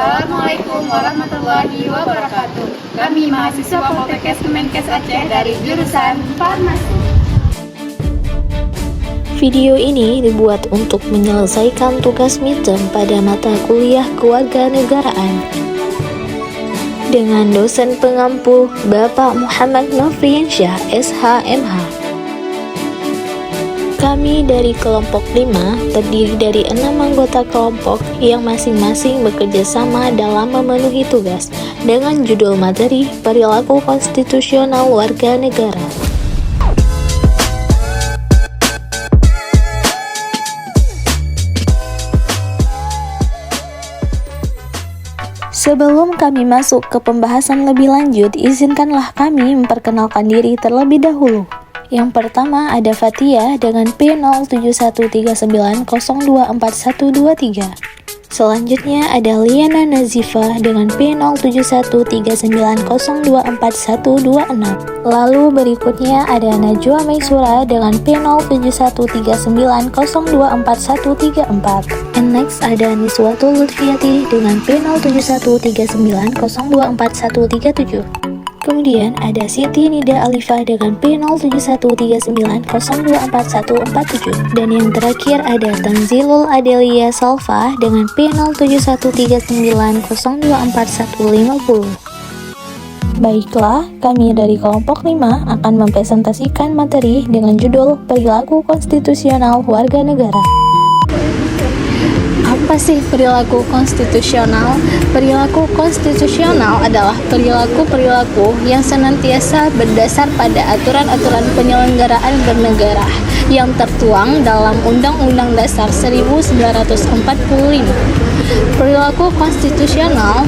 Assalamualaikum warahmatullahi wabarakatuh. Kami mahasiswa Poltekkes Kemenkes Aceh dari jurusan Farmasi. Video ini dibuat untuk menyelesaikan tugas midterm pada mata kuliah kewarganegaraan dengan dosen pengampu Bapak Muhammad Nofriansyah, SHMH. Kami dari kelompok 5 terdiri dari 6 anggota kelompok yang masing-masing bekerja sama dalam memenuhi tugas dengan judul materi Perilaku Konstitusional Warga Negara. Sebelum kami masuk ke pembahasan lebih lanjut, izinkanlah kami memperkenalkan diri terlebih dahulu. Yang pertama ada Fatia dengan P071390241123. Selanjutnya ada Liana Nazifa dengan P0739024126. Lalu berikutnya ada Najwa Maisura dengan P071390244134. And next ada Niswatul Lutfiati dengan P071390244137. Kemudian ada Siti Nida Alifah dengan P071390244147. Dan yang terakhir ada Tanzilul Adelia Salva dengan P0739024150. Baiklah, kami dari kelompok 5 akan mempresentasikan materi dengan judul Perilaku Konstitusional Warga Negara. Apa sih perilaku konstitusional? Perilaku konstitusional adalah perilaku-perilaku yang senantiasa berdasar pada aturan-aturan penyelenggaraan bernegara yang tertuang dalam Undang-Undang Dasar 1945. Perilaku konstitusional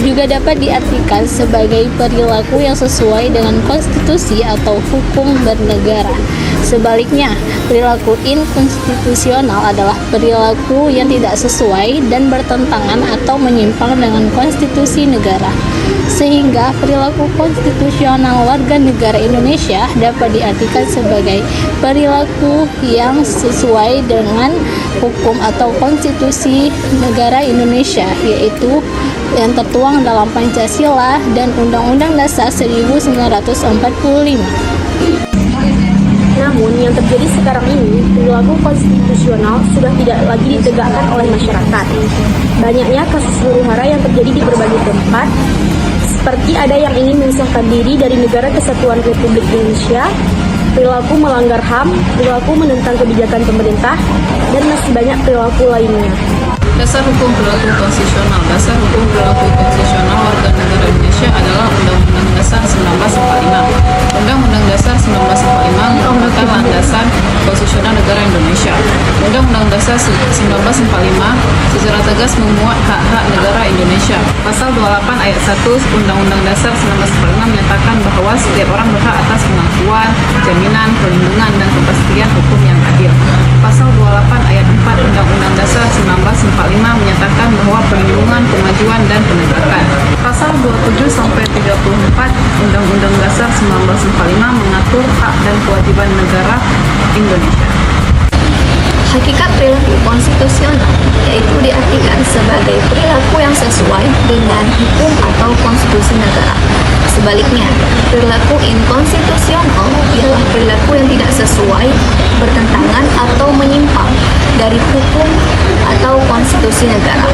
juga dapat diartikan sebagai perilaku yang sesuai dengan konstitusi atau hukum bernegara. Sebaliknya, perilaku inkonstitusional adalah perilaku yang tidak sesuai dan bertentangan atau menyimpang dengan konstitusi negara. Sehingga perilaku konstitusional warga negara Indonesia dapat diartikan sebagai perilaku yang sesuai dengan hukum atau konstitusi negara Indonesia, yaitu yang tertuang dalam Pancasila dan Undang-Undang Dasar 1945. Namun yang terjadi sekarang ini, perilaku konstitusional sudah tidak lagi ditegakkan oleh masyarakat. Banyaknya kasus huru-hara yang terjadi di berbagai tempat, seperti ada yang ingin memisahkan diri dari Negara Kesatuan Republik Indonesia, perilaku melanggar HAM, perilaku menentang kebijakan pemerintah, dan masih banyak perilaku lainnya. Dasar hukum perilaku konstitusional. Dasar hukum perilaku konstitusional warga negara Indonesia adalah Undang-Undang Dasar 1945. Undang-Undang Dasar 1945 merupakan landasan konstitusional negara Indonesia. Undang-Undang Dasar 1945 secara tegas memuat hak-hak negara Indonesia. Pasal 28 ayat 1 Undang-Undang Dasar 1945 menyatakan bahwa setiap orang berhak atas pengakuan, jaminan, perlindungan, dan kepastian hukum yang adil. Pasal 28 ayat 4 Undang-Undang Dasar 1945 menyatakan bahwa perlindungan, kemajuan, dan penegakan. Pasal 27 sampai 34 Undang-Undang Dasar 1945 mengatur hak dan kewajiban negara Indonesia. Hakikat perilaku konstitusional yaitu diartikan sebagai perilaku yang sesuai dengan hukum atau konstitusi negara. Sebaliknya, perilaku inkonstitusional ialah perilaku yang tidak sesuai, bertentangan atau menyimpang dari hukum atau konstitusi negara.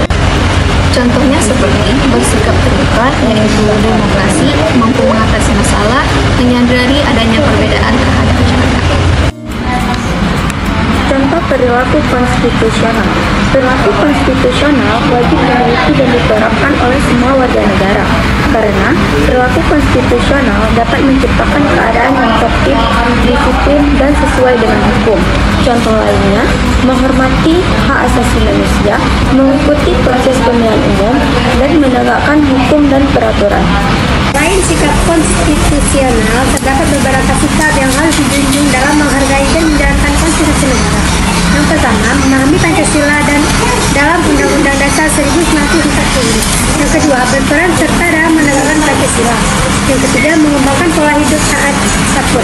Contohnya seperti bersikap terbuka, yaitu demokrasi, mampu mengatasi masalah, menyadari adanya perbedaan terhadap masyarakat. Contoh perilaku konstitusional. Perilaku konstitusional wajib dimiliki dan diterapkan oleh semua warga negara, karena perilaku konstitusional dapat menciptakan keadaan yang tertib, disiplin, dan sesuai dengan hukum. Contoh lainnya, menghormati hak asasi manusia, mengikuti proses pemilihan umum, dan menegakkan hukum dan peraturan. Selain sikap konstitusional, terdapat beberapa sikap yang harus dijunjung dalam menghargai dan menjalankan konstitusi negara. Yang pertama, memahami Pancasila dan dalam Undang-Undang Dasar 1945. Yang kedua, berperan serta dalam menegakkan Pancasila. Yang ketiga, mengembangkan pola hidup taat satwa.